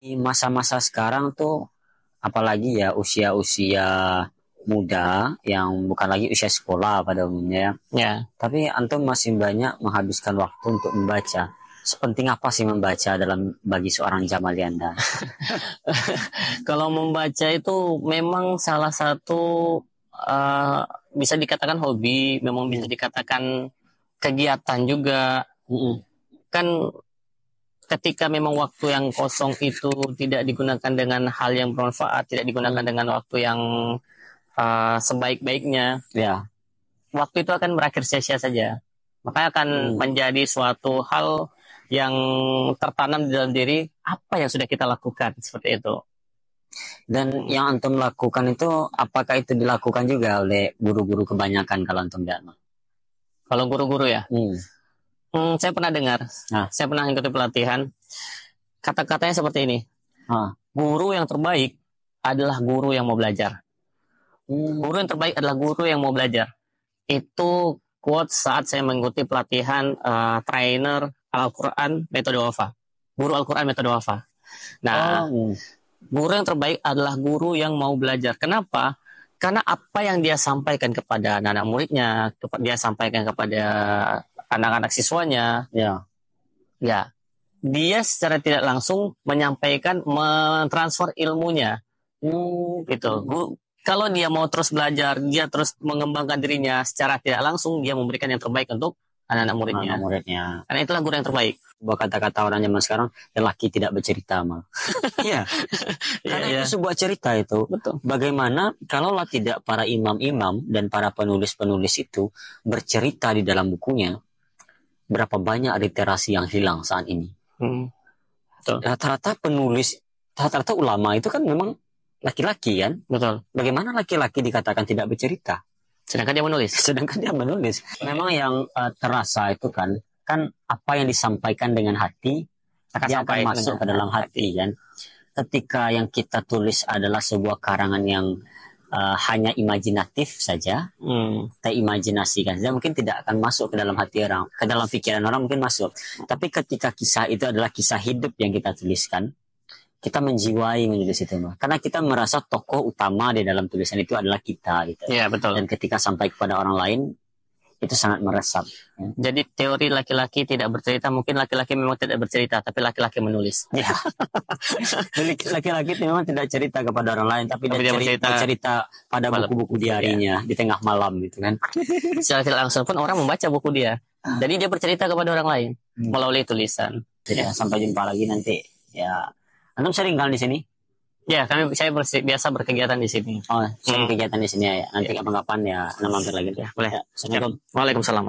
Di masa-masa sekarang tuh, apalagi ya usia-usia muda yang bukan lagi usia sekolah pada umumnya, Ya, tapi antum masih banyak menghabiskan waktu untuk membaca. Sepenting apa sih membaca dalam bagi seorang Jamalianda? kalau membaca itu memang salah satu eh, bisa dikatakan hobi, memang bisa Hmm. dikatakan kegiatan juga. Mm-mm. Kan ketika memang waktu yang kosong itu tidak digunakan dengan hal yang bermanfaat, tidak digunakan Hmm. dengan waktu yang sebaik-baiknya, Ya. waktu itu akan berakhir sia-sia saja. Makanya akan Hmm. menjadi suatu hal yang tertanam di dalam diri, apa yang sudah kita lakukan, seperti itu. Dan yang antum lakukan itu, apakah itu dilakukan juga oleh guru-guru kebanyakan kalau antum lihat? Kalau guru-guru ya, Hmm. saya pernah dengar, Nah. saya pernah ikuti pelatihan, kata-katanya seperti ini, Ah. guru yang terbaik adalah guru yang mau belajar. Hmm. Guru yang terbaik adalah guru yang mau belajar. Itu quote saat saya mengikuti pelatihan trainer Al-Quran Metode Wafa. Guru Al-Quran Metode Wafa. Nah, Oh. guru yang terbaik adalah guru yang mau belajar. Kenapa? Karena apa yang dia sampaikan kepada anak-anak muridnya, dia sampaikan kepada anak-anak siswanya, Ya. ya, dia secara tidak langsung menyampaikan, mentransfer ilmunya. Gitu. Kalau dia mau terus belajar, dia terus mengembangkan dirinya secara tidak langsung, dia memberikan yang terbaik untuk anak-anak muridnya. Anak muridnya. Karena itulah guru yang terbaik. Sebuah kata-kata orang zaman sekarang, lelaki tidak bercerita mal. Iya, karena Iya, itu sebuah cerita itu. betul. Bagaimana kalaulah tidak para imam-imam dan para penulis-penulis itu bercerita di dalam bukunya, berapa banyak literasi yang hilang saat ini. Betul. Rata-rata penulis, rata-rata ulama itu kan memang laki-laki kan. Betul. Bagaimana laki-laki dikatakan tidak bercerita? Sedangkan dia menulis. Sedangkan dia menulis. Memang yang terasa itu kan apa yang disampaikan dengan hati, dia akan masuk ke dalam hati kan. Ketika yang kita tulis adalah sebuah karangan yang hanya imajinatif saja, kita imajinasikan saja, mungkin tidak akan masuk ke dalam hati orang, ke dalam pikiran orang mungkin masuk. Tapi ketika kisah itu adalah kisah hidup yang kita tuliskan, kita menjiwai menulis itu, karena kita merasa tokoh utama di dalam tulisan itu adalah kita gitu. Iya, betul. Dan ketika sampai kepada orang lain, itu sangat meresap. Jadi teori laki-laki tidak bercerita, mungkin laki-laki memang tidak bercerita, tapi laki-laki menulis. Ya. Laki-laki itu memang tidak cerita kepada orang lain, tapi dia cerita pada buku-buku diarinya di tengah malam gitu kan. Secara tidak langsung pun orang membaca buku dia. Jadi dia bercerita kepada orang lain melalui tulisan. Ya, sampai jumpa lagi nanti. Ya, antum sering kan di sini? Ya, saya biasa berkegiatan di sini. Oh, saya berkegiatan di sini ya. Nanti kapan-kapan ya, mampir lagi. Ya, boleh. Ya, Assalamualaikum. Waalaikumsalam.